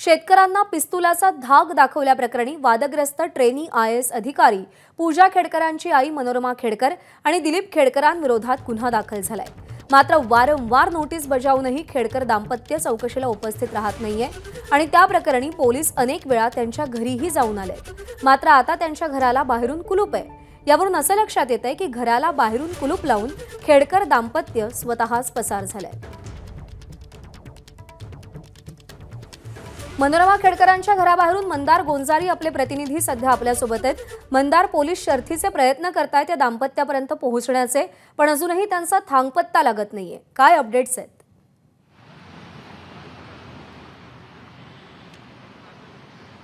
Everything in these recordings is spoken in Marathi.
शेतकऱ्यांना पिस्तुलाचा धाक दाखवल्याप्रकरणी वादग्रस्त ट्रेनी IAS अधिकारी पूजा खेडकरांची आई मनोरमा खेडकर आणि दिलीप खेडकरांविरोधात गुन्हा दाखल झालाय। मात्र वारंवार नोटीस बजावूनही खेडकर दाम्पत्य चौकशीला उपस्थित राहत नाहीये आणि त्या प्रकरणी पोलीस अनेक वेळा त्यांच्या घरीही जाऊन आले। मात्र आता त्यांच्या घराला बाहेरून कुलूप आहे। यावरून असं लक्षात येतंय की घराला बाहेरून कुलूप लावून खेडकर दाम्पत्य स्वतःच पसार झालंय। मनोरमा खेडकरांच्या घराबाहेरून मंदार गोंजारी आपले प्रतिनिधी सध्या आपल्यासोबत आहेत। मंदार, पोलीस शर्थीचे प्रयत्न करतायत त्या दाम्पत्यापर्यंत पोहोचण्याचे, पण अजूनही त्यांचा थांगपत्ता लागत नाहीये। काय अपडेट्स आहेत?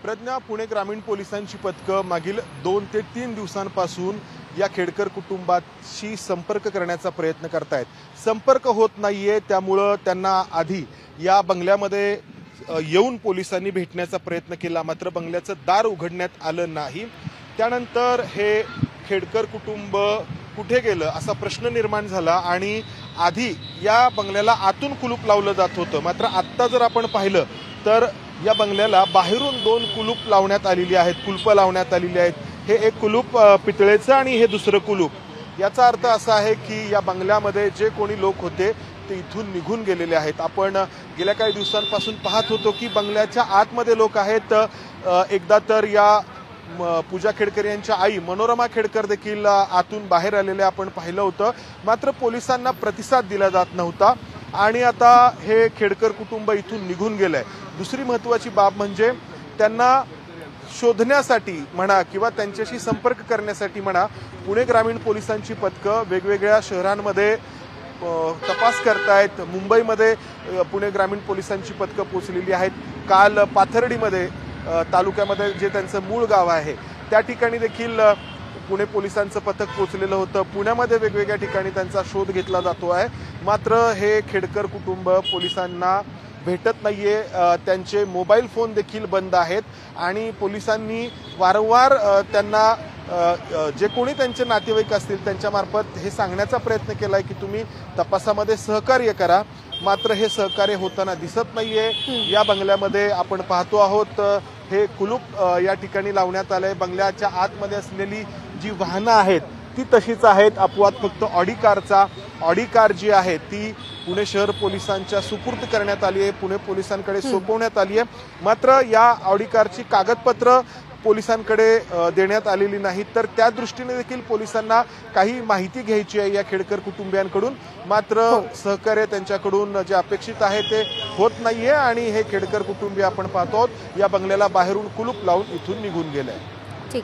प्रज्ञा, पुणे ग्रामीण पोलिसांची पथकं मागील 2 ते 3 दिवसांपासून या खेडकर कुटुंबाशी संपर्क करण्याचा प्रयत्न करतायत। संपर्क होत नाहीये, त्यामुळे त्यांना आधी या बंगल्यामध्ये येऊन पोलिसांनी भेटण्याचा प्रयत्न केला, मात्र बंगल्याचं दार उघडण्यात आलं नाही। त्यानंतर हे खेडकर कुटुंब कुठे गेलं असा प्रश्न निर्माण झाला आणि आधी या बंगल्याला आतून कुलूप लावलं जात होतं। मात्र आत्ता जर आपण पाहिलं तर या बंगल्याला बाहेरून 2 कुलूप लावण्यात आलेली आहेत, कुलपं लावण्यात आलेली आहेत। हे एक कुलूप पितळेचं आणि हे दुसरं कुलूप। याचा अर्थ असा आहे की या बंगल्यामध्ये जे कोणी लोक होते ते इथून निघून गेलेले आहेत। आपण गेल्या काही दिवसांपासून पाहत होतो की बंगल्याच्या आतमध्ये लोक आहेत। एकदा तर या पूजा खेडकर यांच्या आई मनोरमा खेडकर देखील आतून बाहेर आलेले आपण पाहिलं होतं, मात्र पोलिसांना प्रतिसाद दिला जात नव्हता आणि आता हे खेडकर कुटुंब इथून निघून गेलंय। दुसरी महत्त्वाची बाब म्हणजे त्यांना शोधण्यासाठी म्हणा किंवा त्यांच्याशी संपर्क करण्यासाठी म्हणा पुणे ग्रामीण पोलिसांची पथकं वेगवेगळ्या शहरांमध्ये तपास करतायत। मुंबईमध्ये पुणे ग्रामीण पोलिसांची पथकं पोहोचलेली आहेत। काल पाथर्डीमध्ये तालुक्यामध्ये जे त्यांचं मूळ गाव आहे त्या ठिकाणी देखील पुणे पोलिसांचं पथक पोहोचलेलं होतं। पुण्यामध्ये वेगवेगळ्या ठिकाणी त्यांचा शोध घेतला जातो आहे, मात्र हे खेडकर कुटुंब पोलिसांना भेटत नाहीये। त्यांचे मोबाईल फोन देखील बंद आहेत आणि पोलिसांनी वारंवार त्यांना जे कोणी त्यांचे नातेवाईक असतील त्यांच्यामार्फत हे सांगण्याचा प्रयत्न केलाय की तुम्ही तपासामध्ये सहकार्य करा, मात्र हे सहकार्य होताना दिसत नाहीये। या बंगल्यामध्ये आपण पाहतो आहोत हे कुलूप या ठिकाणी लावण्यात आलंय। बंगल्याच्या आतमध्ये असलेली जी वाहनं आहेत ती तशीच आहेत। अपवाद फक्त ऑडी कार जी आहे ती पुणे शहर पोलिसांच्या सुपूर्द करण्यात आली आहे, पुणे पोलिसांकडे सोपवण्यात आली आहे। मात्र या ऑडी कारची कागदपत्र पोलिसांकडे देण्यात आलेली नाही, तर त्या दृष्टीने देखील पोलिसांना काही माहिती घ्यायची आहे या खेडकर कुटुंबियांकडून, मात्र सहकार्य त्यांच्याकडून जे अपेक्षित आहे ते होत नाहीये आणि हे खेडकर कुटुंबीय आपण पाहतो या बंगल्याला बाहेरून कुलूप लावून इथून निघून गेले। ठीक,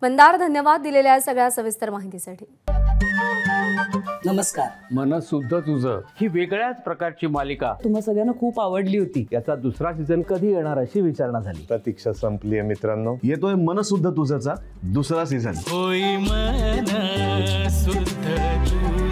मंदार, धन्यवाद दिलेल्या सगळ्या सविस्तर माहितीसाठी। नमस्कार। मन शुद्ध तुझं ही वेगळ्याच प्रकारची मालिका तुम्हा सगळ्यांना खूप आवडली होती। याचा दुसरा सीझन कधी येणार अशी विचारणा झाली। प्रतीक्षा संपली आहे मित्रांनो, येतोय मन शुद्ध तुझंचा दुसरा सीझन। होई मन शुद्ध